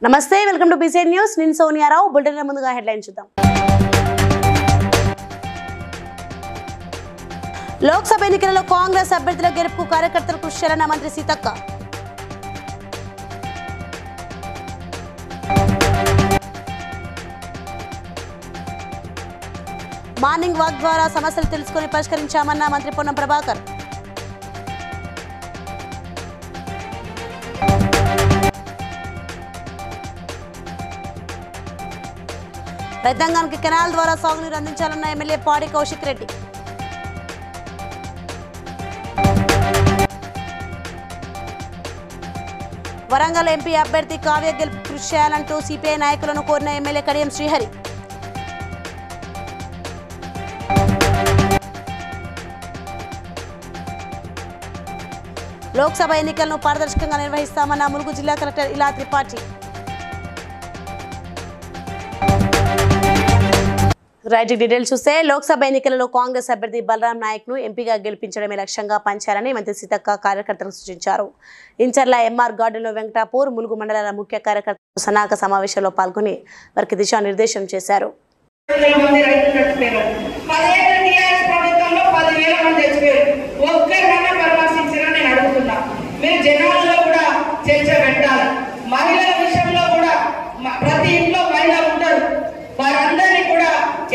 నమస్తే welcome to BC news నేను Sonia Rao bulletin ముందుగా హెడ్లైన్స్ చూద్దాం లోక్సభ ఎన్నికలలో కాంగ్రెస్ అభ్యర్థుల గెలుపుకు కార్యకర్తలు కృషి చేయాలన్న మంత్రి సీతక్క మార్నింగ్ వాక్ ద్వారా సమస్యలు తెలుసుకుని పరిష్కరించామన్న మంత్రి పొన్నం ప్రభాకర్ రైతాంగానికి కెనాల్ ద్వారా సాగునీరు అందించాలన్న ఎమ్మెల్యే పాడి కౌశిక్ రెడ్డి వరంగల్ ఎంపీ అభ్యర్థి కావ్య గెలుపు కృషి చేయాలంటూ సిపిఐ నాయకులను కోరిన ఎమ్మెల్యే కడియం శ్రీహరి లోక్సభ ఎన్నికలను పారదర్శకంగా నిర్వహిస్తామన్న ములుగు జిల్లా collector Ila Tripathi right details చూస్తే లోక్సభ ఎన్నికలలో కాంగ్రెస్ అభ్యర్థి బలరాం నాయక్ ను ఎంపీగా గెలిపించడమే లక్ష్యంగా పనిచేయాలని మంత్రి సీతక్క కార్యకర్తలకు సూచించారు. ఇంచర్ల ఎంఆర్ గార్డెన్లో వెంకటాపూర్ ములుగు మండలాల ముఖ్య కార్యకర్తలు సన్నాహక సమావేశంలో పాల్గొని వారికి దిశానిర్దేశం చేశారు.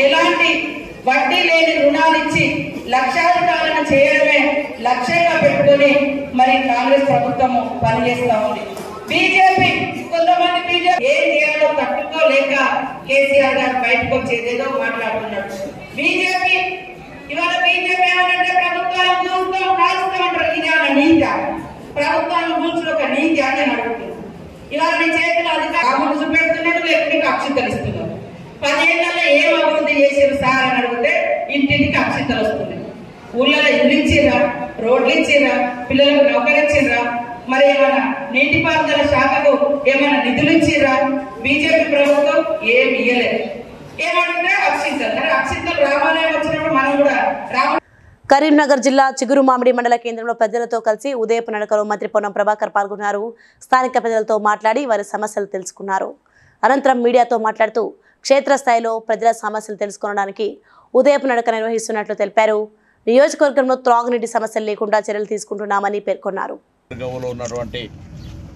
ఎలాంటి వడ్డీ లేని రుణాలు ఇచ్చి లక్షాధికారుల చేయడమే లక్ష్యంగా పెట్టుకుని మరి కాంగ్రెస్ ప్రభుత్వం పనిచేస్తా ఉంది. బీజేపీ కొంతమంది బీజేపీ ఏం చేయాలో తట్టుకోలేక కేసీఆర్ గారు బయటకు వచ్చేదేదో మాట్లాడుతున్నారు. బీజేపీ ఇవాళ బీజేపీ ఏమంటే ప్రభుత్వాలను చూస్తూ కాలుస్తూ ఉంటారు. ఇది అన్న నీతి ప్రభుత్వాలను కూర్చుని ఒక నీతి అని అడుగుతుంది. ఇవాళ నీ చేతిలో అధికారులు చూపెడుతున్నాడు, లేకపోతే అక్షింతలిస్తున్నాడు. 10 ఏళ్లలో ఏం అభివృద్ధి చేసారు సార్ అని అడిగితే ఇంటింటికి అక్షింతలు వస్తున్నాయి. ఊళ్ళలో ఇల్లు ఇచ్చిర్రా, రోడ్లు ఇచ్చిర్రా, పిల్లలకు నౌకలు ఇచ్చిర్రా, మరి ఏమైనా నీటిపారుదల శాఖకు ఏమైనా నిధులు ఇచ్చిర్రా? బీజేపీ ప్రభుత్వం ఏమి ఇయ్యలేదు. ఏమంటే అక్షింతలు, మరి అక్షింతలు రామాలయం వచ్చినప్పుడు మనం కూడా కరీంనగర్ జిల్లా చిగురుమామిడి మండల కేంద్రంలో ప్రజలతో కలిసి ఉదయపు నడకలో మంత్రి పొన్నం ప్రభాకర్ పాల్గొన్నారు. స్థానిక ప్రజలతో మాట్లాడి వారి సమస్యలు తెలుసుకున్నారు. అనంతరం మీడియాతో మాట్లాడుతూ క్షేత్రస్థాయిలో ప్రజల సమస్యలు తెలుసుకోవడానికి ఉదయపు నడక నిర్వహిస్తున్నట్లు తెలిపారు. నియోజకవర్గంలో త్రాగునీటి సమస్యలు లేకుండా చర్యలు తీసుకుంటున్నామని పేర్కొన్నారు. ఉన్నటువంటి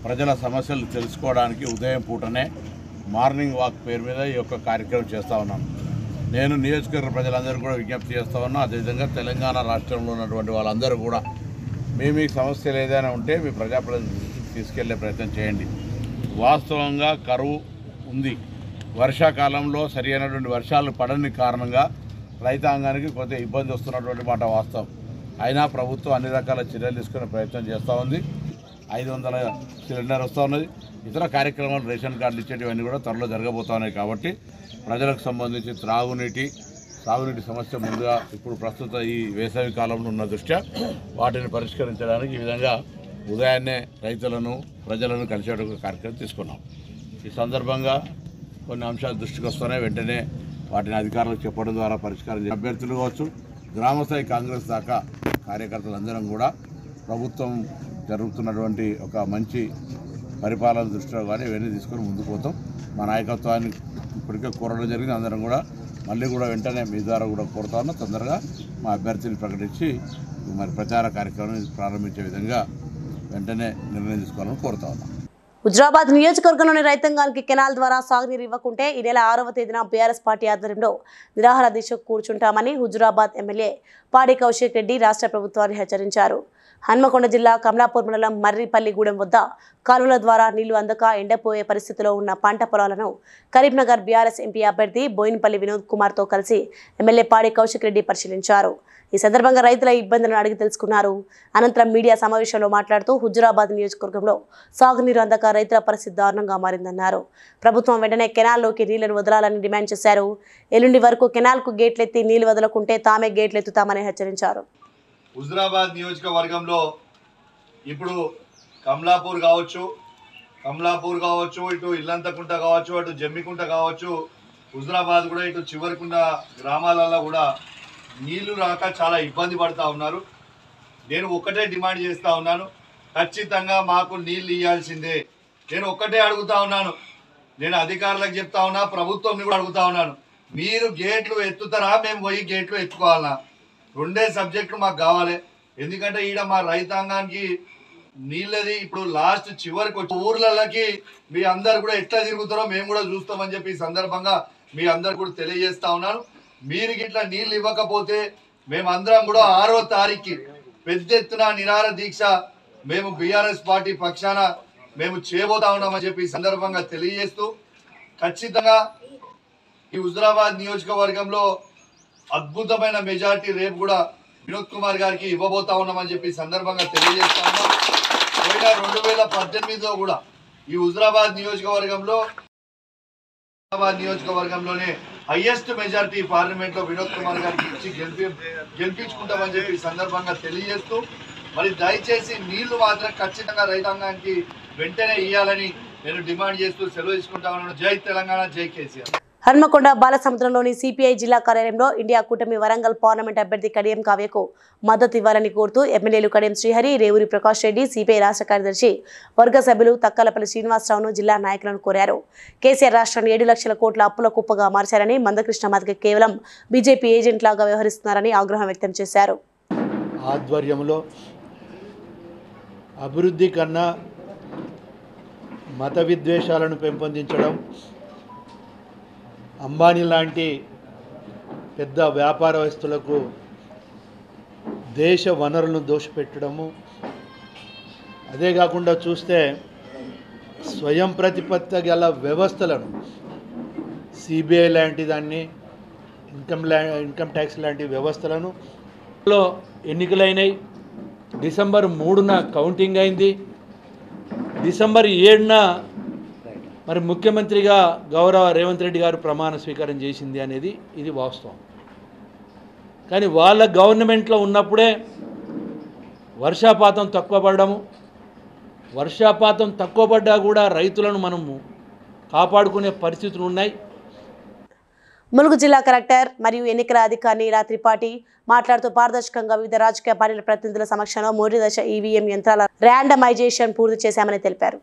ప్రజల సమస్యలు తెలుసుకోవడానికి ఉదయం పూటనే మార్నింగ్ వాక్ పేరు మీద ఈ యొక్క కార్యక్రమం చేస్తూ ఉన్నాను. నేను నియోజకవర్గ ప్రజలందరూ కూడా విజ్ఞప్తి చేస్తూ ఉన్నా. అదేవిధంగా తెలంగాణ రాష్ట్రంలో ఉన్నటువంటి వాళ్ళందరూ కూడా మీ సమస్యలు ఏదైనా ఉంటే మీ ప్రజాప్రతినిధులకు తీసుకెళ్లే ప్రయత్నం చేయండి. వాస్తవంగా కరువు ఉంది. వర్షాకాలంలో సరి అయినటువంటి వర్షాలు పడని కారణంగా రైతాంగానికి కొంత ఇబ్బంది వస్తున్నటువంటి మాట వాస్తవం. అయినా ప్రభుత్వం అన్ని రకాల చర్యలు తీసుకునే ప్రయత్నం చేస్తూ ఉంది. 500 సిలిండర్ వస్తూ ఉన్నది. ఇతర కార్యక్రమాలు రేషన్ కార్డులు ఇచ్చేటివన్నీ కూడా త్వరలో జరగబోతా ఉన్నాయి. కాబట్టి ప్రజలకు సంబంధించి సాగునీటి సమస్య ముందుగా ఇప్పుడు ప్రస్తుత ఈ వేసవి కాలంలో ఉన్న దృష్ట్యా వాటిని పరిష్కరించడానికి ఈ విధంగా ఉదయాన్నే రైతులను ప్రజలను కలిసేట కార్యక్రమం తీసుకున్నాం. ఈ సందర్భంగా కొన్ని అంశాలు దృష్టికి వస్తున్నాయి. వెంటనే వాటిని అధికారులకు చెప్పడం ద్వారా పరిష్కారం అభ్యర్థులు కావచ్చు, గ్రామస్థాయి కాంగ్రెస్ దాకా కార్యకర్తలందరం కూడా ప్రభుత్వం జరుగుతున్నటువంటి ఒక మంచి పరిపాలన దృష్టిలో కానీ ఇవన్నీ తీసుకొని ముందుకు పోతాం. మా నాయకత్వాన్ని ఇప్పటికే కోరడం జరిగింది. అందరం కూడా మళ్ళీ కూడా వెంటనే మీ ద్వారా కూడా కోరుతా ఉన్నా. తొందరగా మా అభ్యర్థిని ప్రకటించి మరి ప్రచార కార్యక్రమం ప్రారంభించే విధంగా వెంటనే నిర్ణయం తీసుకోవాలని కోరుతా ఉన్నాం. హుజురాబాద్ నియోజకవర్గంలోని రైతాంగానికి కెనాల్ ద్వారా సాగునీరు ఇవ్వకుంటే ఈ నెల 6వ తేదీన బీఆర్ఎస్ పార్టీ ఆధ్వర్యంలో నిరాహార దీక్షకు కూర్చుంటామని హుజురాబాద్ ఎమ్మెల్యే పాడి కౌశిక్ రెడ్డి రాష్ట్ర ప్రభుత్వాన్ని హెచ్చరించారు. హన్మకొండ జిల్లా కమలాపూర్ మండలం మర్రిపల్లిగూడెం వద్ద కాలువల ద్వారా నీళ్లు అందక ఎండపోయే పరిస్థితిలో ఉన్న పంట పొలాలను కరీంనగర్ బీఆర్ఎస్ ఎంపీ అభ్యర్థి బోయినపల్లి వినోద్ కుమార్తో కలిసి ఎమ్మెల్యే పాడి కౌశిక్ రెడ్డి పరిశీలించారు. ఈ సందర్భంగా రైతుల ఇబ్బందులను అడిగి తెలుసుకున్నారు. అనంతరం మీడియా సమావేశంలో మాట్లాడుతూ హుజురాబాద్ నియోజకవర్గంలో సాగునీరు అందక రైతుల పరిస్థితి దారుణంగా మారిందన్నారు. ప్రభుత్వం వెంటనే కెనాల్లోకి నీళ్లను వదలాలని డిమాండ్ చేశారు. ఎల్లుండి వరకు కెనాల్కు గేట్లెత్తి నీళ్లు వదలకుంటే తామే గేట్లెత్తుతామని హెచ్చరించారు. హుజురాబాద్ నియోజకవర్గంలో ఇప్పుడు కమలాపూర్ కావచ్చు, ఇటు ఇల్లంతకుంట కావచ్చు, అటు జమ్మికుంట కావచ్చు, హుజురాబాద్ కూడా ఇటు చివరికుంట గ్రామాలలో కూడా నీళ్లు రాక చాలా ఇబ్బంది పడుతూ ఉన్నారు. నేను ఒక్కటే డిమాండ్ చేస్తూ ఉన్నాను, ఖచ్చితంగా మాకు నీళ్ళు ఇవ్వాల్సిందే. నేను ఒక్కటే అడుగుతా ఉన్నాను, నేను అధికారులకు చెప్తా ఉన్నా, ప్రభుత్వంని కూడా అడుగుతా ఉన్నాను, మీరు గేట్లు ఎత్తుతారా, మేము పోయి గేట్లు ఎత్తుకోవాలన్నా? రెండే సబ్జెక్టులు మాకు కావాలి. ఎందుకంటే ఈడ మా రైతాంగానికి నీళ్ళది ఇప్పుడు లాస్ట్ చివరికి వచ్చి ఊర్లకి మీ అందరు కూడా ఎట్లా తిరుగుతారో మేము కూడా చూస్తామని చెప్పి ఈ సందర్భంగా మీ అందరు కూడా తెలియజేస్తా ఉన్నాను. మీరు ఇట్లా నీళ్ళు ఇవ్వకపోతే మేమందరం కూడా 6వ తారీఖుకి పెద్ద ఎత్తున నిరాహార దీక్ష మేము బీఆర్ఎస్ పార్టీ పక్షాన మేము చేయబోతా ఉన్నామని చెప్పి ఈ సందర్భంగా తెలియజేస్తూ, ఖచ్చితంగా ఈ హుజురాబాద్ నియోజకవర్గంలో అద్భుతమైన మెజారిటీ రేపు కూడా వినోద్ కుమార్ గారికి ఇవ్వబోతా ఉన్నామని చెప్పి ఈ సందర్భంగా తెలియజేస్తా ఉన్నాం. పోయిన 2018లో కూడా ఈ హుజురాబాద్ నియోజకవర్గంలోనే హైయెస్ట్ మెజారిటీ పార్లమెంట్ లో వినోద్ కుమార్ గారికి ఇచ్చి గెలిపించుకుంటామని చెప్పి ఈ సందర్భంగా తెలియజేస్తూ, మరి దయచేసి నీళ్లు మాత్రం ఖచ్చితంగా రైతాంగానికి వెంటనే ఇవ్వాలని నేను డిమాండ్ చేస్తూ సెలవు తీసుకుంటా ఉన్నాను. జై తెలంగాణ, జై కేసీఆర్. హన్మకొండ బాలసముద్రంలోని సిపిఐ జిల్లా కార్యాలయంలో ఇండియా కూటమి వరంగల్ పార్లమెంట్ అభ్యర్థి కడియం కావ్యకు మద్దతు ఇవ్వాలని కోరుతూ ఎమ్మెల్యేలు కడియం శ్రీహరి, రేవూరి ప్రకాష్ రెడ్డి, సిపిఐ రాష్ట్ర కార్యదర్శి వర్గ సభ్యులు తక్కలపల్లి శ్రీనివాసరావును జిల్లా నాయకులను కోరారు. కేసీఆర్ రాష్ట్రాన్ని 7 లక్షల కోట్ల అప్పుల కుప్పగా మార్చారని, మందకృష్ణ మాదిగ కేవలం బీజేపీ ఏజెంట్ లాగా వ్యవహరిస్తున్నారని ఆగ్రహం వ్యక్తం చేశారు. ఆధ్వర్యంలో అభివృద్ధి కన్నా మత విద్వేషాలను పెంపొందించడం, అంబానీ లాంటి పెద్ద వ్యాపారస్తులకు దేశ వనరులను దోషపెట్టడము, అదే కాకుండా చూస్తే స్వయం ప్రతిపత్తి గల వ్యవస్థలను సిబిఐ లాంటి దాన్ని ఇన్కమ్ ట్యాక్స్ లాంటి వ్యవస్థలను ఎన్నికలైనవి. డిసెంబర్ 3న కౌంటింగ్ అయింది. డిసెంబర్ 7న మరి ముఖ్యమంత్రిగా గౌరవ రేవంత్ రెడ్డి గారు ప్రమాణ స్వీకారం చేసింది అనేది ఇది వాస్తవం. కానీ వాళ్ళ గవర్నమెంట్లో ఉన్నప్పుడే వర్షాపాతం తక్కువ పడడము, వర్షాపాతం తక్కువ పడ్డా కూడా రైతులను మనము కాపాడుకునే పరిస్థితులు ఉన్నాయి. ములుగు జిల్లా కలెక్టర్ మరియు ఎన్నికల అధికారి రాత్రిపాటి మాట్లాడుతూ పారదర్శకంగా వివిధ రాజకీయ పార్టీల ప్రతినిధుల సమక్షంలో మొదటి దశ ఈవీఎం యంత్రాల ర్యాండమైజేషన్ పూర్తి చేశామని తెలిపారు.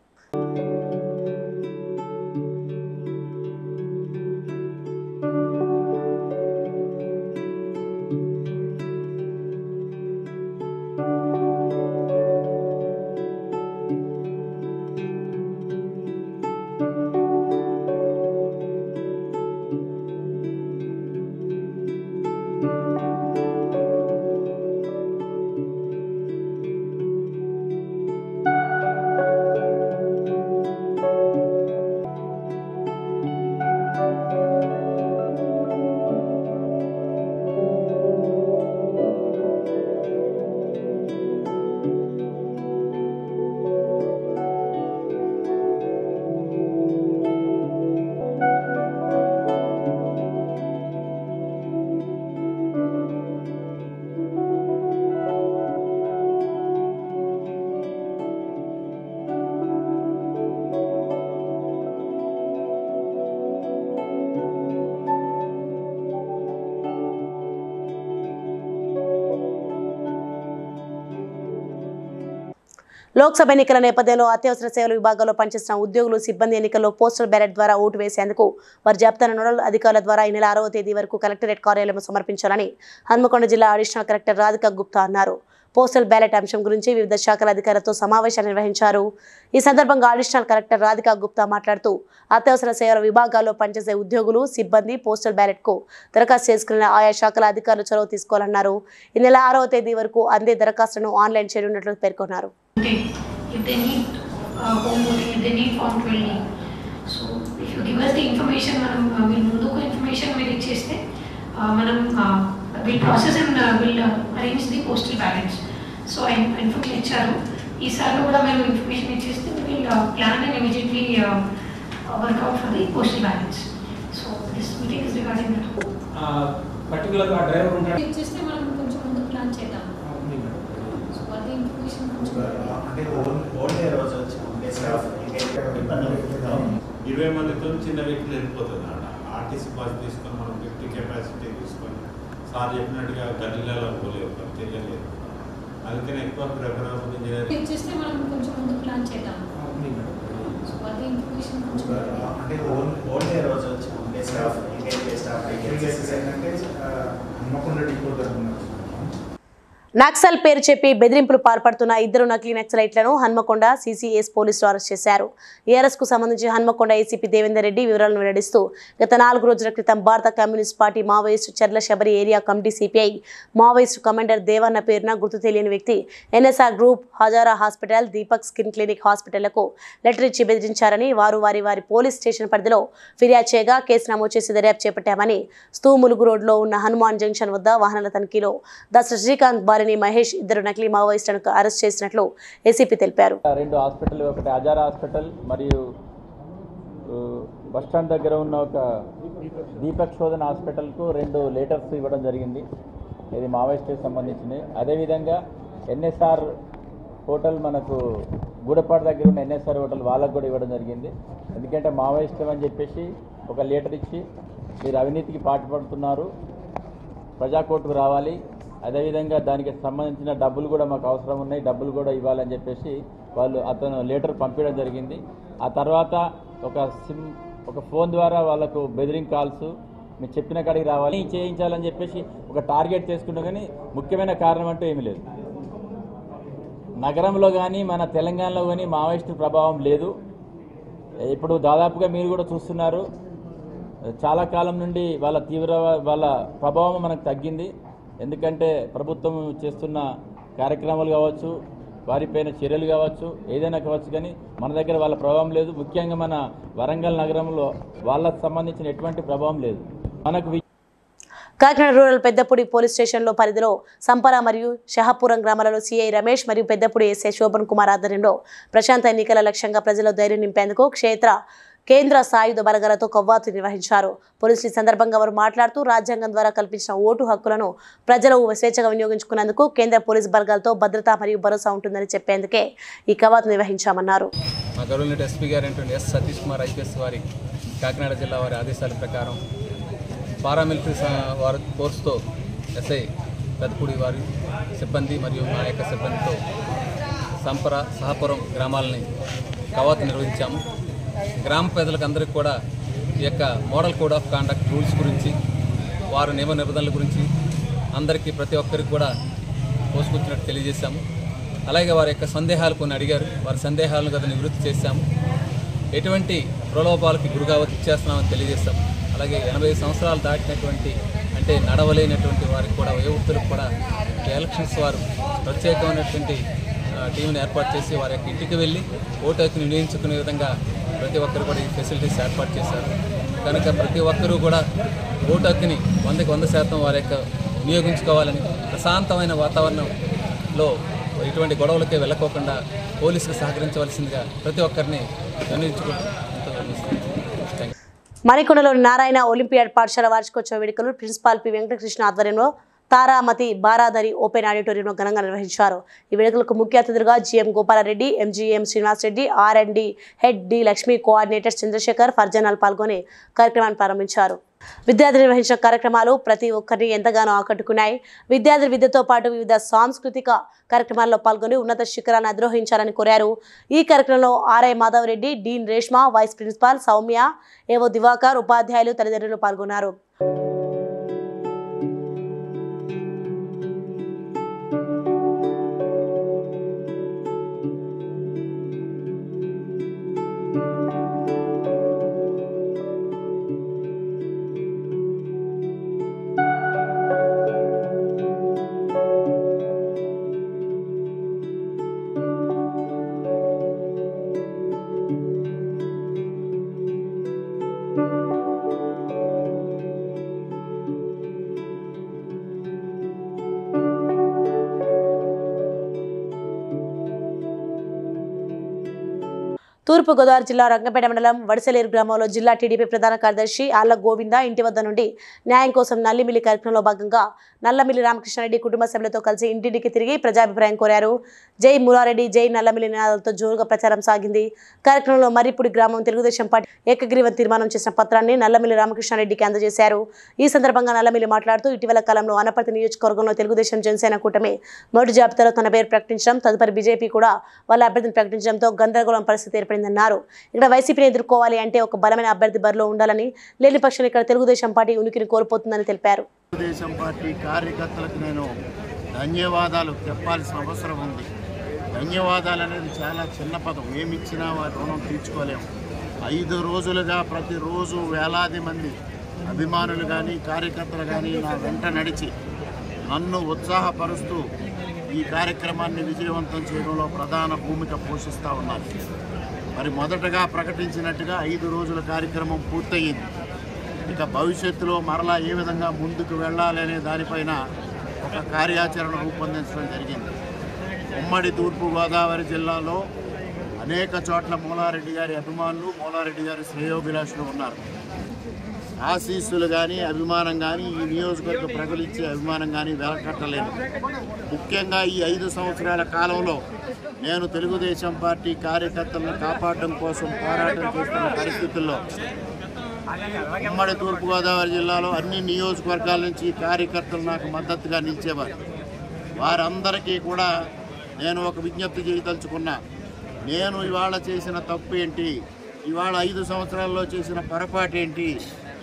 లోక్సభ ఎన్నికల నేపథ్యంలో అత్యవసర సేవల విభాగాల్లో పనిచేస్తున్న ఉద్యోగులు సిబ్బంది ఎన్నికల్లో పోస్టల్ బ్యాలెట్ ద్వారా ఓటు వేసేందుకు వారి జాబితాను నోడల్ అధికారుల ద్వారా ఈ నెల 6వ తేదీ వరకు కలెక్టరేట్ కార్యాలయంలో సమర్పించాలని హన్మకొండ జిల్లా అడిషనల్ కలెక్టర్ రాధికా గుప్తా అన్నారు. పోస్టల్ బ్యాలెట్ అంశం గురించి వివిధ శాఖల అధికారులతో సమావేశాలు నిర్వహించారు. ఈ సందర్భంగా అడిషనల్ కలెక్టర్ రాధికా గుప్తా మాట్లాడుతూ అత్యవసర సేవల విభాగాల్లో పనిచేసే ఉద్యోగులు సిబ్బంది పోస్టల్ బ్యాలెట్కు దరఖాస్తు చేసుకున్న ఆయా శాఖల అధికారులు చొరవ తీసుకోవాలన్నారు. ఈ నెల 6వ తేదీ వరకు అందే దరఖాస్తులను ఆన్లైన్ చేయనున్నట్లు పేర్కొన్నారు. If they need home voting, if they need Form 12, so if you give us the information, we'll munduku information మీరు ఇచ్చేస్తే మనం we'll process and we'll arrange the postal ballots. So information ఇచ్చారు. ఈసారి కూడా మేము information ఇచ్చేస్తే we'll plan and immediately work out for the postal ballots. So this meeting is regarding that. Particular driver ఉంటాడు. ఇచ్చేస్తే మనం కొంచెం ముందు ప్లాన్ చేద్దాం. So అది information అంటే ఓన్లీ రోజు వచ్చి 20 మందితో చిన్న వెహికల్ వెళ్ళిపోతుంది అన్న. ఆర్టీసీ బస్ తీసుకొని మనం 50 కెపాసిటీ తీసుకొని సార్ చెప్పినట్టుగా గల్లీలలో పోలేవు, తెలియలేదు. అందుకని ఎక్కువ ప్రిఫర్ అవుతుంది. ఇచ్చేస్తే మనం కొంచెం ముందు ప్లాన్ చేద్దాం. సో అది information కొంచెం అంటే ఓన్లీ రోజు వచ్చి స్టాఫ్ ఏంటంటే హన్మకొండ డిపో తరఫున నక్సల్ పేరు చెప్పి బెదిరింపులు పాల్పడుతున్న ఇద్దరు నకిలీ నక్సలైట్లను హన్మకొండ సిసిఎస్ పోలీసులు అరెస్ట్ చేశారు. ఈ అరెస్ట్కు సంబంధించి హన్మకొండ ఏసీపీ దేవేందర్ రెడ్డి వివరాలను వెల్లడిస్తూ గత 4 రోజుల క్రితం భారత communist party Maoist Charla Sabari area committee CPI Maoist commander Devanna పేరున గుర్తు తెలియని వ్యక్తి NSR group, Hazara hospital, Deepak skin clinic హాస్పిటళ్లకు లెటర్ ఇచ్చి బెదిరించారని వారి పోలీస్ స్టేషన్ పరిధిలో ఫిర్యాదు చేయగా కేసు నమోదు చేసి దర్యాప్తు చేపట్టామని స్తూములుగు రోడ్లో ఉన్న హనుమాన్ జంక్షన్ వద్ద వాహనాల తనిఖీలో దశ శ్రీకాంత్ మహేష్ ఇద్దరు నకిలీ మావోయిస్టులను అరెస్ట్ చేసినట్లు ఏసీపీ తెలిపారు. 2 హాస్పిటల్, ఒకటి హజారా హాస్పిటల్ మరియు బస్టాండ్ దగ్గర ఉన్న ఒక దీపక్ శోధన హాస్పిటల్కు 2 లెటర్స్ ఇవ్వడం జరిగింది. ఇది మావోయిస్టులకు సంబంధించింది. అదేవిధంగా ఎన్ఎస్ఆర్ హోటల్, మనకు గూడపాడు దగ్గర ఉన్న ఎన్ఎస్ఆర్ హోటల్ వాళ్ళకు కూడా ఇవ్వడం జరిగింది. ఎందుకంటే మావోయిస్టు అని చెప్పేసి ఒక లెటర్ ఇచ్చి మీరు అవినీతికి పాటుపడుతున్నారు, ప్రజాకోర్టుకు రావాలి, అదేవిధంగా దానికి సంబంధించిన డబ్బులు కూడా మాకు అవసరం ఉన్నాయి, డబ్బులు కూడా ఇవ్వాలని చెప్పేసి అతను లెటర్ పంపించడం జరిగింది. ఆ తర్వాత ఒక ఫోన్ ద్వారా వాళ్ళకు బెదిరింగ్ కాల్స్, మీరు చెప్పిన కాడికి రావాలి, చేయించాలని చెప్పేసి ఒక టార్గెట్ చేసుకుంటాం. కానీ ముఖ్యమైన కారణం అంటూ ఏమీ లేదు. నగరంలో కానీ మన తెలంగాణలో కానీ మావోయిస్టు ప్రభావం లేదు. ఇప్పుడు దాదాపుగా మీరు కూడా చూస్తున్నారు, చాలా కాలం నుండి వాళ్ళ ప్రభావం మనకు తగ్గింది. ఎందుకంటే ప్రభుత్వం చేస్తున్న కార్యక్రమాలు కావచ్చు, వారిపైన చర్యలు కావచ్చు, ఏదైనా కావచ్చు, కానీ మన దగ్గర వాళ్ళ ప్రభావం లేదు. ముఖ్యంగా మన వరంగల్ నగరంలో వాళ్ళకు సంబంధించిన ఎటువంటి ప్రభావం లేదు. మనకు కాకినాడ రూరల్ పెద్దపూడి పోలీస్ స్టేషన్లో పరిధిలో సంపర మరియు షహాపురం గ్రామాలలో సిఐ రమేష్ మరియు పెద్దపూడి ఎస్ఐ శోభన్ కుమార్ ఆధ్వర్యంలో ప్రశాంత ఎన్నికల లక్ష్యంగా ప్రజల్లో ధైర్యం నింపేందుకు కేంద్ర సాయుధ బలగాలతో కవ్వాతు నిర్వహించారు. పోలీసులు ఈ సందర్భంగా వారు మాట్లాడుతూ రాజ్యాంగం ద్వారా కల్పించిన ఓటు హక్కులను ప్రజలు స్వేచ్ఛగా వినియోగించుకునేందుకు కేంద్ర పోలీసు బలగాలతో భద్రత మరియు భరోసా ఉంటుందని చెప్పేందుకే ఈ కవ్వాతు నిర్వహించామన్నారు. మా గవర్నమెంట్ ఎస్పీ గారు ఎస్ సతీష్ కుమార్ ఐపీఎస్ వారి కాకినాడ జిల్లా వారి ఆదేశాల ప్రకారం పారామిలిటరీ వారి ఫోర్స్తో ఎస్ఐ పెద్దపూడి వారి సిబ్బంది మరియు మా యొక్క సిబ్బందితో సంపర సహాపురం గ్రామాలని కవాతు నిర్వహించాము. గ్రామ ప్రజలకు అందరికీ కూడా ఈ యొక్క model code of conduct rules గురించి, వారు నియమ నిబంధనల గురించి అందరికీ ప్రతి ఒక్కరికి కూడా పోసుకొచ్చినట్టు తెలియజేశాము. అలాగే వారి యొక్క సందేహాలు కొన్ని అడిగారు, వారి సందేహాలను కదా నివృత్తి చేశాము. ఎటువంటి ప్రలోభాలకి గురిగా ఇచ్చేస్తున్నామని తెలియజేస్తాము. అలాగే 80 సంవత్సరాలు దాటినటువంటి, అంటే నడవలేనటువంటి వారికి కూడా, వయోవృద్ధులకు కూడా ఎలక్షన్స్ వారు ప్రత్యేకమైనటువంటి టీంని ఏర్పాటు చేసి వారి యొక్క ఇంటికి వెళ్ళి ఓటు హక్కును వినియోగించుకునే విధంగా ప్రతి ఒక్కరు కూడా ఈ ఫెసిలిటీస్ ఏర్పాటు చేశారు. కనుక ప్రతి ఒక్కరూ కూడా ఓటు హక్కుని 100కి 100% వారి యొక్క వినియోగించుకోవాలని, ప్రశాంతమైన వాతావరణంలో ఎటువంటి గొడవలకే వెళ్ళకోకుండా పోలీసుకు సహకరించవలసిందిగా ప్రతి ఒక్కరిని వినియోగించుకుంటున్నాం. మరికొండలోని నారాయణ ఒలింపియాడ్ పాఠశాల వార్షికోత్సవ వేడుకలు ప్రిన్సిపాల్ పి వెంకటకృష్ణ ఆధ్వర్యంలో తారామతి బారాదరి ఓపెన్ ఆడిటోరియంలో ఘనంగా నిర్వహించారు. ఈ వేడుకలకు ముఖ్య అతిథులుగా GM Gopalreddy, MGM Srinivas Reddy, R&D head D Lakshmi, coordinator Chandrasekhar, ఫర్జనాలు పాల్గొని కార్యక్రమాన్ని ప్రారంభించారు. విద్యార్థులు నిర్వహించిన కార్యక్రమాలు ప్రతి ఒక్కరిని ఎంతగానో ఆకట్టుకున్నాయి. విద్యార్థుల విద్యతో పాటు వివిధ సాంస్కృతిక కార్యక్రమాల్లో పాల్గొని ఉన్నత శిఖరాన్ని అధిరోహించాలని కోరారు. ఈ కార్యక్రమంలో RI Madhavareddy, dean Reshma, vice principal Soumya, AO Divakar, ఉపాధ్యాయులు, తల్లిదండ్రులు పాల్గొన్నారు. తూర్పుగోదావరి జిల్లా రంగంపేట మండలం వడిసెలేరు గ్రామంలో జిల్లా టీడీపీ ప్రధాన కార్యదర్శి ఆళ్ల గోవింద ఇంటి వద్ద నుండి న్యాయం కోసం నల్లిమిల్లి కార్యక్రమంలో భాగంగా నల్లమిల్లి రామకృష్ణారెడ్డి కుటుంబ సభ్యులతో కలిసి ఇంటింటికి తిరిగి ప్రజాభిప్రాయం కోరారు. జై మురారెడ్డి, జై నల్లమిల్లి నినాదాలతో జోరుగా ప్రచారం సాగింది. కార్యక్రమంలో మర్రిపూడి గ్రామం తెలుగుదేశం పార్టీ ఏకగ్రీవం తీర్మానం చేసిన పత్రాన్ని నల్లమిల్లి రామకృష్ణారెడ్డికి అందజేశారు. ఈ సందర్భంగా నల్లమిల్లి మాట్లాడుతూ ఇటీవల కాలంలో అనపర్తి నియోజకవర్గంలో తెలుగుదేశం జనసేన కూటమి మొదటి జాబితాలో తన పేరు ప్రకటించడం, తదుపరి బీజేపీ కూడా వాళ్ళ అభ్యర్థిని ప్రకటించడంతో గందరగోళం పరిస్థితి ఏర్పడింది. ముఖ్యమైనదన్నారు. ఇక్కడ వైసీపీని ఎదుర్కోవాలి అంటే ఒక బలమైన అభ్యర్థి బరిలో ఉండాలని, లేని పక్షాన ఇక్కడ తెలుగుదేశం పార్టీ ఉనికిని కోల్పోతుందని తెలిపారు. తెలుగుదేశం పార్టీ కార్యకర్తలకు నేను ధన్యవాదాలు చెప్పాల్సిన అవసరం ఉంది. ధన్యవాదాలు అనేది చాలా చిన్న పదం. ఏమిచ్చినా వారి రుణం తీర్చుకోలేము. 5 రోజులుగా ప్రతిరోజు వేలాది మంది అభిమానులు కానీ కార్యకర్తలు కానీ నా వెంట నడిచి నన్ను ఉత్సాహపరుస్తూ ఈ కార్యక్రమాన్ని విజయవంతం చేయడంలో ప్రధాన భూమిక పోషిస్తూ ఉన్నారు. మరి మొదటగా ప్రకటించినట్టుగా 5 రోజుల కార్యక్రమం పూర్తయింది. ఇక భవిష్యత్తులో మరలా ఏ విధంగా ముందుకు వెళ్ళాలి అనే దానిపైన ఒక కార్యాచరణ రూపొందించడం జరిగింది. ఉమ్మడి తూర్పుగోదావరి జిల్లాలో అనేక చోట్ల మూలారెడ్డి గారి అభిమానులు, మూలారెడ్డి గారి శ్రేయోభిలాషులు ఉన్నారు. ఆశీస్సులు కానీ అభిమానం కానీ ఈ నియోజకవర్గ ప్రజలు ఇచ్చే అభిమానం కానీ వెలకట్టలేదు. ముఖ్యంగా ఈ 5 సంవత్సరాల కాలంలో నేను తెలుగుదేశం పార్టీ కార్యకర్తలను కాపాడడం కోసం పోరాటం చేస్తున్న పరిస్థితుల్లో ఉమ్మడి తూర్పుగోదావరి జిల్లాలో అన్ని నియోజకవర్గాల నుంచి కార్యకర్తలు నాకు మద్దతుగా నిలిచేవారు. వారందరికీ కూడా నేను ఒక విజ్ఞప్తి చేయదలుచుకున్నా. నేను ఇవాళ చేసిన తప్పు ఏంటి, ఇవాళ 5 సంవత్సరాల్లో చేసిన పొరపాటు ఏంటి,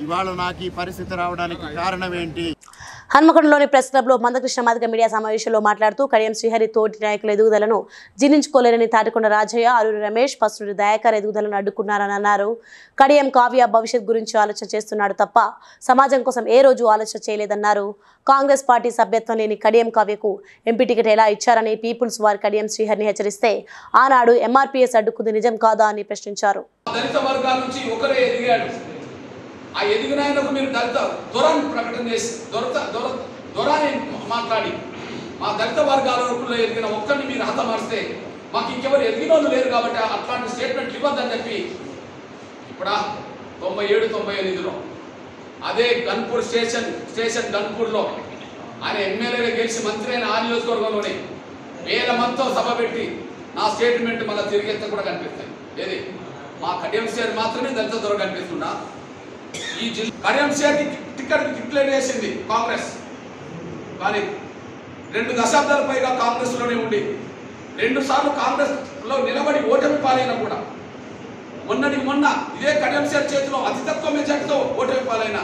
ఇవాళ నాకు ఈ పరిస్థితి రావడానికి కారణం ఏంటి. హన్మకొండలోని ప్రెస్ క్లబ్లో మందకృష్ణ మాదిగ మీడియా సమావేశంలో మాట్లాడుతూ కడియం శ్రీహరి తోటి నాయకుల ఎదుగుదలను జీర్ణించుకోలేరని తాటికొండ రాజయ్య, అరూరి రమేష్, పసునూరి దయాకర్ ఎదుగుదలను అడ్డుకున్నారని అన్నారు. కడియం కావ్య భవిష్యత్ గురించి ఆలోచన చేస్తున్నాడు తప్ప సమాజం కోసం ఏ రోజు ఆలోచన చేయలేదన్నారు. కాంగ్రెస్ పార్టీ సభ్యత్వం లేని కడియం కావ్యకు ఎంపీ టికెట్ ఎలా ఇచ్చారని పీపుల్స్ వార్ కడియం శ్రీహరిని హెచ్చరిస్తే ఆనాడు ఎంఆర్పీఎస్ అడ్డుకుంది నిజం కాదా అని ప్రశ్నించారు. ఆ ఎదిగిన ఆయనకు మీరు దళిత దొరని ప్రకటన చేసి దొరని మాట్లాడి మా దళిత వర్గాలలో ఎదిగిన ఒక్కరిని మీరు హతమారిస్తే మాకు ఇంకెవరు ఎదిగిన వాళ్ళు లేరు కాబట్టి అట్లాంటి స్టేట్మెంట్ ఇవ్వద్దని చెప్పి ఇప్పుడు 97-98లో అదే గన్పూర్ స్టేషన్ గన్పూర్లో ఆయన ఎమ్మెల్యేగా గెలిచి మంత్రి అయిన ఆ నియోజకవర్గంలోనే వేల మందితో సభ పెట్టి నా స్టేట్మెంట్ మళ్ళీ తిరిగేస్తే కూడా కనిపిస్తాయి. ఏది మా కడియం షేర్ మాత్రమే దళిత దొర కనిపిస్తున్నా. ఈ జిల్లా కడియం షేర్కి టికెట్ డిక్లేర్ చేసింది కాంగ్రెస్. కానీ 2 దశాబ్దాల పైగా కాంగ్రెస్లోనే ఉండి 2 సార్లు కాంగ్రెస్లో నిలబడి ఓటమి పాలైన కూడా మొన్న ఇదే కడియం షేర్ చేతిలో అతి తక్కువ మెజార్టీతో ఓటమి పాలైన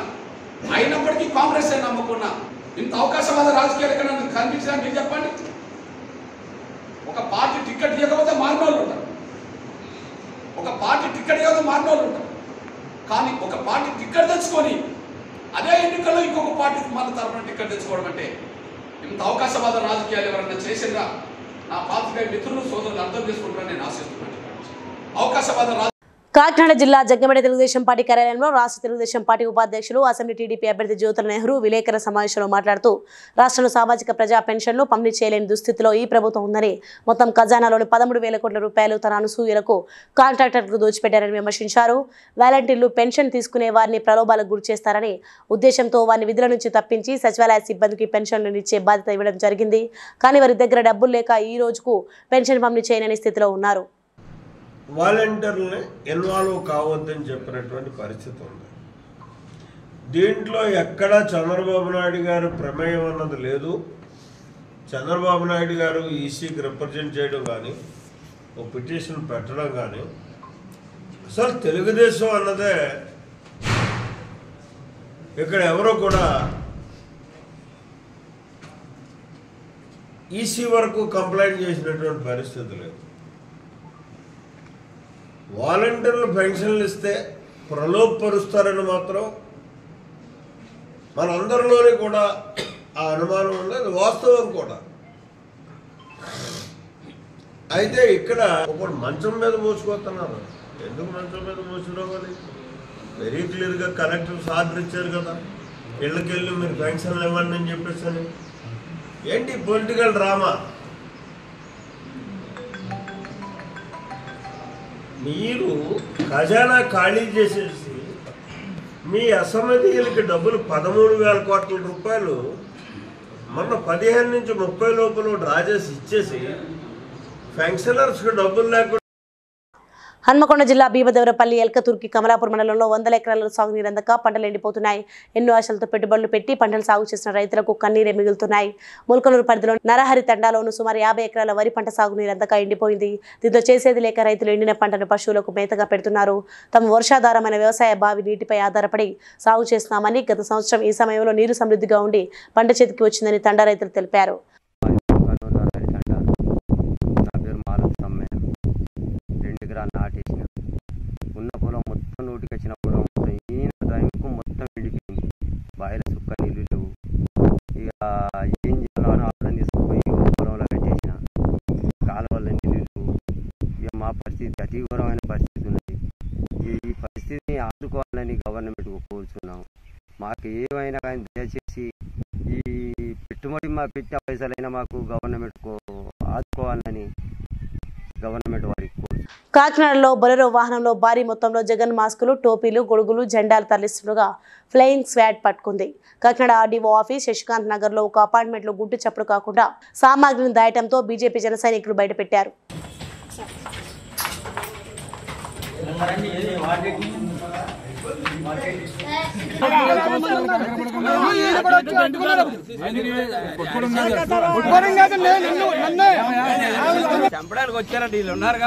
అయినప్పటికీ కాంగ్రెస్ నమ్ముకున్నా. ఇంత అవకాశవాద రాజకీయాలు ఎక్కడ కనిపించడానికి మీరు చెప్పండి. ఒక పార్టీ టికెట్ ఇవ్వకపోతే మారినోళ్ళు ఉంటారు, ఒక పార్టీ టికెట్ ఇవ్వకపోతే మారినోళ్ళు ఉంటారు. కానీ ఒక పార్టీ టికెట్ తెచ్చుకొని అదే ఎన్నికల్లో ఇంకొక పార్టీకి మన తరఫున టికెట్ తెచ్చుకోవడం అంటే ఇంత అవకాశవాద రాజకీయాలు ఎవరన్నా చేసిందా నా పాత్రికేయ మిత్రులు సోదరులు అర్థం చేసుకుంటారని నేను ఆశిస్తున్నాను. అవకాశవాద కాకినాడ జిల్లా జగ్గంపేట తెలుగుదేశం పార్టీ కార్యాలయంలో రాష్ట్ర తెలుగుదేశం పార్టీ ఉపాధ్యక్షులు, అసెంబ్లీ టీడీపీ అభ్యర్థి జ్యోతుల నెహ్రూ విలేకరుల సమావేశంలో మాట్లాడుతూ రాష్ట్రంలో సామాజిక ప్రజా పెన్షన్లు పంపిణీ చేయలేని దుస్థితిలో ఈ ప్రభుత్వం ఉందని, మొత్తం ఖజానాలోని 13,000 కోట్ల రూపాయలు తన అనసూయలకు కాంట్రాక్టర్లకు దోచిపెట్టారని విమర్శించారు. వాలంటీర్లు పెన్షన్ తీసుకునే వారిని ప్రలోభాలకు గురి చేస్తారని ఉద్దేశంతో వారిని విధుల నుంచి తప్పించి సచివాలయ సిబ్బందికి పెన్షన్లు ఇచ్చే బాధ్యత ఇవ్వడం జరిగింది. కానీ వారి దగ్గర డబ్బులు లేక ఈ రోజుకు పెన్షన్ పంపిణీ చేయలేని స్థితిలో ఉన్నారు. వాలంటీర్లని ఇన్వాల్వ్ కావద్దని చెప్పినటువంటి పరిస్థితి ఉంది. దీంట్లో ఎక్కడా చంద్రబాబు నాయుడు గారు ప్రమేయం అన్నది లేదు. చంద్రబాబు నాయుడు గారు ఈసీకి రిప్రజెంట్ చేయడం కానీ, ఓ పిటిషన్ పెట్టడం కానీ, అసలు తెలుగుదేశం అన్నదే ఇక్కడ ఎవరో కూడా ఈసీ వరకు కంప్లైంట్ చేసినటువంటి పరిస్థితి లేదు. వాలంటీర్లు పెన్షన్లు ఇస్తే ప్రలోభపరుస్తారని మాత్రం మనందరిలోనే కూడా ఆ అనుమానం ఉంది. అది వాస్తవం కూడా. అయితే ఇక్కడ ఒకడు మంచం మీద మోసుకొస్తున్నారు. ఎందుకు మంచం మీద మోసుకోవాలి? వెరీ క్లియర్గా కలెక్టర్స్ ఆర్డర్ ఇచ్చారు కదా, ఇళ్ళకెళ్ళి మీరు పెన్షన్లు ఇవ్వండి అని చెప్పేసి. ఏంటి పొలిటికల్ డ్రామా? మీరు ఖజానా ఖాళీ చేసేసి మీ అసమ్మతికి డబ్బులు 13,000 కోట్ల రూపాయలు మొన్న 15 నుంచి 30 లోపల డ్రా చేసి ఇచ్చేసి పెన్షనర్స్కి డబ్బులు లేకుండా హన్మకొండ జిల్లా భీమదేవరపల్లి ఎల్కతుర్కి కమలాపూర్ మండలంలో 100 ఎకరాల సాగునీరు అందక పంటలు ఎండిపోతున్నాయి. ఎన్నో ఆశలతో పెట్టుబడులు పెట్టి పంటలు సాగు చేసిన రైతులకు కన్నీరే మిగులుతున్నాయి. ముల్కనూరు పరిధిలో నరహరి తండాలోను సుమారు 50 ఎకరాల వరి పంట సాగునీరు అందక ఎండిపోయింది. దీంతో చేసేది లేక రైతులు ఎండిన పంటను పశువులకు మేతగా పెడుతున్నారు. తమ వర్షాధారమైన వ్యవసాయ బావి నీటిపై ఆధారపడి సాగు చేస్తున్నామని, గత సంవత్సరం ఈ సమయంలో నీరు సమృద్ధిగా ఉండి పంట చేతికి వచ్చిందని తండా రైతులు తెలిపారు. నాటేసిన ఉన్న పొలం మొత్తం నోటికి వచ్చిన పొలం మొత్తం ఈయన టైంకు మొత్తం ఎండిపోయింది. బాయిల సుక్క నీళ్ళు లేవు. ఇక ఏం చేయాలని ఆలోచన తీసుకుపోయి పొలంలో పెట్టేసిన కాలువల నీళ్ళు లేవు. ఇక మా పరిస్థితి అతిఘోరమైన పరిస్థితి ఉన్నది. ఈ పరిస్థితిని ఆదుకోవాలని గవర్నమెంట్కు కోరుతున్నాం. మాకు ఏమైనా కానీ దయచేసి ఈ పెట్టుబడి మా పెట్టిన పైసలైనా మాకు గవర్నమెంట్కు ఆదుకోవాలని గవర్నమెంట్ వారికి కాకినాడలో బొలెరో వాహనంలో భారీ మొత్తంలో జగన్ మాస్కులు, టోపీలు, గొడుగులు, జెండాలు తరలిస్తుండగా ఫ్లయింగ్ స్వాడ్ పట్టుకుంది. కాకినాడ ఆర్డీఓ ఆఫీస్, శశికాంత్ నగర్లో ఒక అపార్ట్మెంట్లో గుట్టు చప్పుడు కాకుండా సామాగ్రిని దాయటంతో బీజేపీ జన సైనికులు బయటపెట్టారు. చంపడానికి వచ్చారంటే వీళ్ళు ఉన్నారు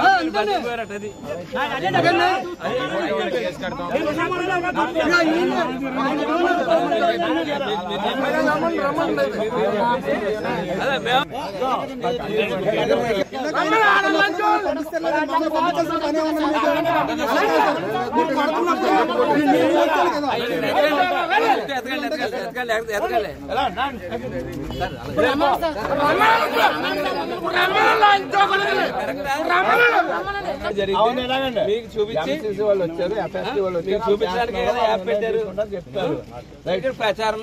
చూపించి వాళ్ళు వచ్చారు, చూపించడానికి యాప్ పెట్టారు చెప్తారు ప్రచారం.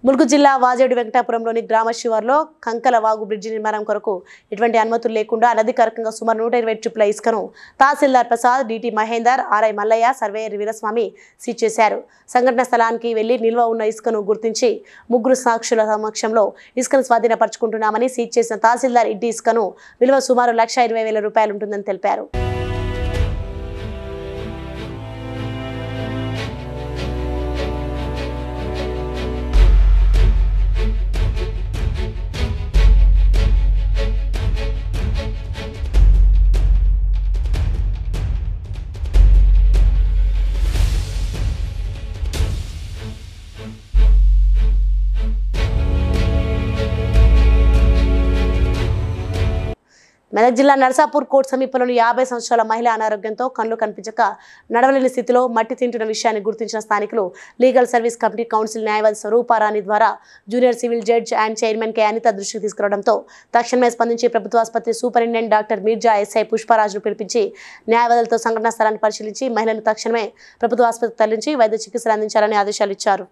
ములుగు జిల్లా వాజేడు వెంకటాపురంలోని గ్రామ శివార్లో కంకల వాగు బ్రిడ్జి నిర్మాణం కొరకు ఎటువంటి అనుమతులు లేకుండా అనధికారికంగా సుమారు 120 ట్రిప్ల ఇసుకను tahsildar Prasad, DT Mahender, RI Mallaiah, surveyor Veeraswamy seize చేశారు. సంఘటన స్థలానికి వెళ్లి నిల్వ ఉన్న ఇసుకను గుర్తించి 3 సాక్షుల సమక్షంలో ఇసుకను స్వాధీనపరుచుకుంటున్నామని, సీజ్ చేసిన తహసీల్దార్ ఇంటి ఇసుకను విలువ సుమారు 1,20,000 రూపాయలు ఉంటుందని తెలిపారు. మెదక్ జిల్లా నర్సాపూర్ కోర్టు సమీపంలోని 50 సంవత్సరాల మహిళ అనారోగ్యంతో కళ్ళు కనిపించక నడవలేని స్థితిలో మట్టి తింటున్న విషయాన్ని గుర్తించిన స్థానికులు లీగల్ సర్వీస్ కమిటీ కౌన్సిల్ న్యాయవాది స్వరూపారాణి ద్వారా junior civil judge and chairman K Anitha దృష్టికి తీసుకురావడంతో తక్షణమే స్పందించి ప్రభుత్వ ఆసుపత్రి సూపరింటెండెంట్ డాక్టర్ మీర్జా ఎస్ఐ పుష్పరాజును పిలిపించి న్యాయవాదులతో సంఘటనా స్థలాన్ని పరిశీలించి మహిళను తక్షణమే ప్రభుత్వ ఆసుపత్రికి తరలించి వైద్య చికిత్సలు అందించాలని ఆదేశాలు ఇచ్చారు.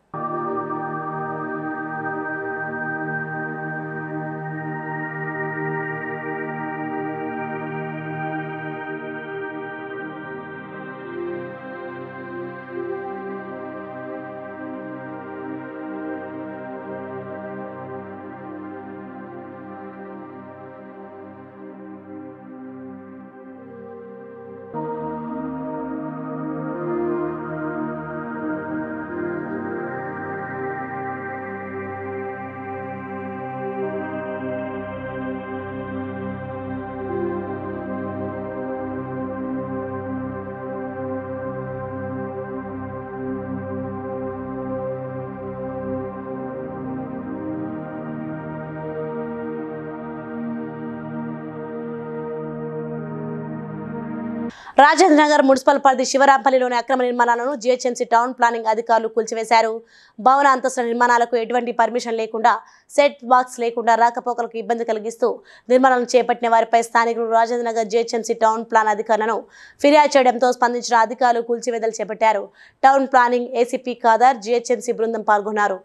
రాజేంద్ర నగర్ మున్సిపల్ పరిధి శివరాంపల్లిలోని అక్రమ నిర్మాణాలను జీహెచ్ఎంసీ టౌన్ ప్లానింగ్ అధికారులు కూల్చివేశారు. భవన అంతస్తుల నిర్మాణాలకు ఎటువంటి పర్మిషన్ లేకుండా, సెట్ బాక్స్ లేకుండా రాకపోకలకు ఇబ్బంది కలిగిస్తూ నిర్మాణాలను చేపట్టిన వారిపై స్థానికులు Rajendra Nagar GHMC town plan అధికారులను ఫిర్యాదు చేయడంతో స్పందించిన అధికారులు కూల్చివేతలు చేపట్టారు. Town planning ACP Khader, GHMC బృందం పాల్గొన్నారు.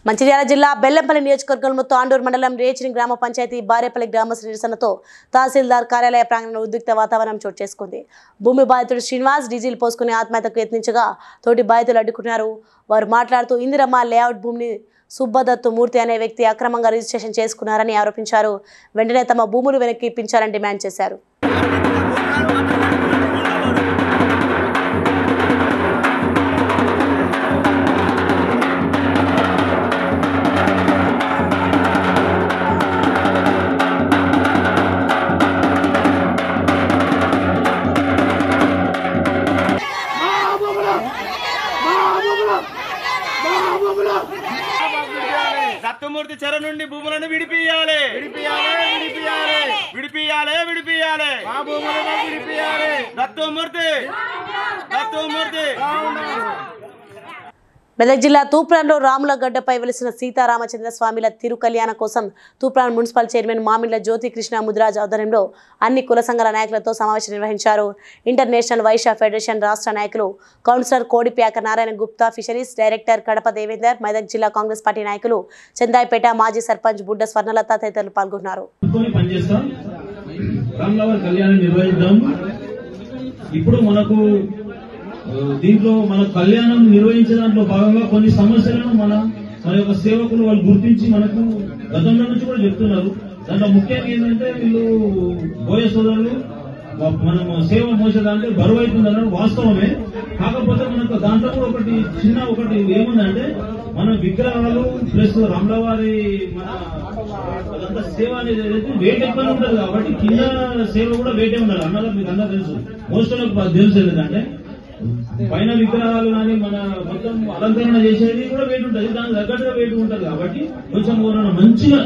మంచిర్యాల జిల్లా బెల్లంపల్లి నియోజకవర్గంలో తాండూరు మండలం రేచిని గ్రామ పంచాయతీ బారేపల్లి గ్రామస్తుల నిరసనతో తహసీల్దార్ కార్యాలయ ప్రాంగణంలో ఉద్రిక్త వాతావరణం చోటు చేసుకుంది. భూమి బాధితుడు శ్రీనివాస్ డీజిల్ పోసుకుని ఆత్మహత్యకు యత్నించగా తోటి బాధితులు అడ్డుకున్నారు. వారు మాట్లాడుతూ ఇందిరమ్మ లేఅవుట్ భూమిని సుబ్బదత్తు మూర్తి అనే వ్యక్తి అక్రమంగా రిజిస్ట్రేషన్ చేసుకున్నారని ఆరోపించారు. వెంటనే తమ భూములు వెనక్కి ఇప్పించాలని డిమాండ్ చేశారు. దత్తమూర్తి చెర నుండి భూములను విడిపియాలి. మెదక్ జిల్లా తూప్రాన్లో రాములగడ్డపై వెలిసిన సీతారామచంద్ర స్వామిల తిరు కళ్యాణ కోసం తూప్రాన్ మున్సిపల్ చైర్మన్ మామిళ్ల జ్యోతి కృష్ణ ముదిరాజ్ ఆధ్వర్యంలో అన్ని కుల సంఘాల నాయకులతో సమావేశం నిర్వహించారు. ఇంటర్నేషనల్ వైశ్య ఫెడరేషన్ రాష్ట్ర నాయకులు councillor Kodipyaka Narayana Gupta, fisheries director Kadapa Devender, Medak జిల్లా కాంగ్రెస్ పార్టీ నాయకులు చందాయిపేట మాజీ సర్పంచ్ బుడ్డ స్వర్ణలత తదితరులు పాల్గొన్నారు. ఇప్పుడు మనకు దీంట్లో మన కళ్యాణం నిర్వహించే దాంట్లో భాగంగా కొన్ని సమస్యలను మన యొక్క సేవకులు వాళ్ళు గుర్తించి మనకు గతంలో నుంచి కూడా చెప్తున్నారు. దాంట్లో ముఖ్యంగా ఏంటంటే వీళ్ళు బోయ సోదరులు మనం సేవ మోసేదాంట్లో బరువు అవుతుందన్న వాస్తవమే. కాకపోతే మనకు దాంట్లో కూడా ఒకటి ఏముందంటే మన విగ్రహాలు ప్లస్ రాములవారి మన అదంతా సేవ అనేది ఏదైతే వెయిట్ ఎక్కువ ఉంటుంది కాబట్టి కింద సేవ కూడా వెయిటే ఉండాలి అన్నది మీకు అందరూ తెలుసు. మోస్ట్ తెలుసు ఏంటంటే పైన విగ్రహాలు కానీ మన మొత్తం అలంకరణ చేసేది కూడా వెయిట్ ఉంటుంది, దానికి తగ్గట్టుగా వెయిట్ ఉంటుంది. కాబట్టి కొంచెం మంచిగా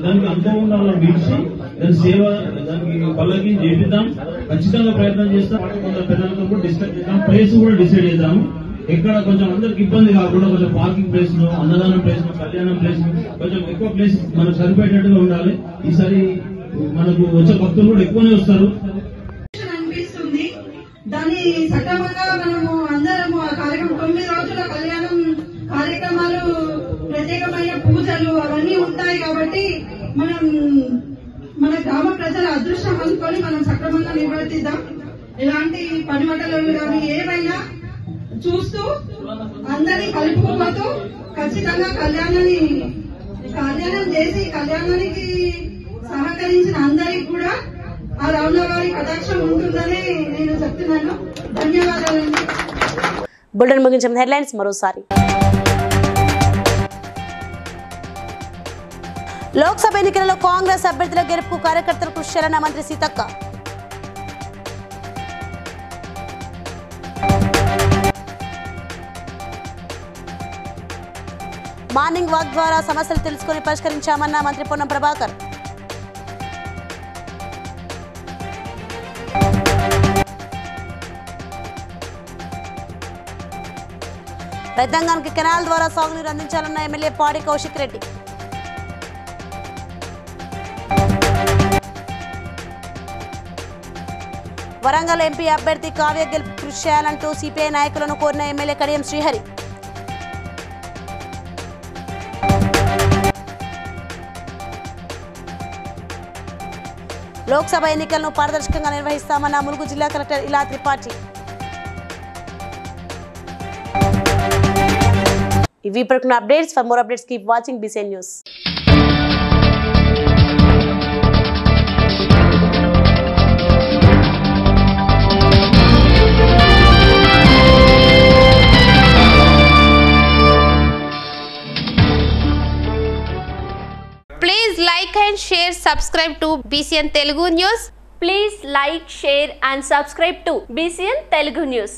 దానికి అనుభవం ఉన్న వాళ్ళని పిలిచి దాని సేవ దానికి పల్లకి చేపిద్దాం, ఖచ్చితంగా ప్రయత్నం చేస్తాం. కొంత పెద్దలతో కూడా డిస్కస్ చేద్దాం, ప్లేస్ కూడా డిసైడ్ చేద్దాము. ఎక్కడ కొంచెం అందరికి ఇబ్బంది కాకుండా కొంచెం పార్కింగ్ ప్లేస్ లో, అన్నదానం ప్లేస్ లో, కళ్యాణం ప్లేస్ లో కొంచెం ఎక్కువ ప్లేస్ మనకు సరిపోయేటట్టుగా ఉండాలి. ఈసారి మనకు వచ్చే భక్తులు కూడా ఎక్కువనే వస్తారు. దాన్ని సక్రమంగా మనము అందరము ఆ కార్యక్రమం 9 రోజుల కళ్యాణం కార్యక్రమాలు, ప్రత్యేకమైన పూజలు అవన్నీ ఉంటాయి. కాబట్టి మనం మన గ్రామ ప్రజల అదృష్టం అనుకొని మనం సక్రమంగా నిర్వర్తిద్దాం. ఎలాంటి పనిమటలు కానీ ఏవైనా చూస్తూ అందరినీ కలుపుకోవద్దు. ఖచ్చితంగా కళ్యాణం చేసి కళ్యాణానికి సహకరించిన అందరికి కూడా ఆ రాముల వారి కటాక్షం ఉంటుందని నేను చెప్తున్నాను. ధన్యవాదాలండి. బులెటిన్ ముగించిన హెడ్లైన్స్ మరోసారి. లోక్సభ ఎన్నికలలో కాంగ్రెస్ అభ్యర్థుల గెలుపుకు కార్యకర్తలు కృషి చేయాలన్న మంత్రి సీతక్క. మార్నింగ్ వాక్ ద్వారా సమస్యలు తెలుసుకుని పరిష్కరించామన్న మంత్రి పొన్నం ప్రభాకర్. రైతాంగానికి కెనాల్ ద్వారా సాగునీరు అందించాలన్న ఎమ్మెల్యే పాడి కౌశిక్ రెడ్డి. వరంగల్ ఎంపీ అభ్యర్థి కావ్య గెలుపు కృషి చేయాలంటూ సిపిఐ నాయకులను కోరిన ఎమ్మెల్యే కడియం శ్రీహరి. లోక్సభ ఎన్నికలను పారదర్శకంగా నిర్వహిస్తామన్న ములుగు జిల్లా కలెక్టర్ ఇలా త్రిపాఠి. ఇవి ఇప్పటికున్న updates. For more updates keep watching BCN news. Please like and share, subscribe to BCN Telugu News. Please like, share and subscribe to BCN Telugu News.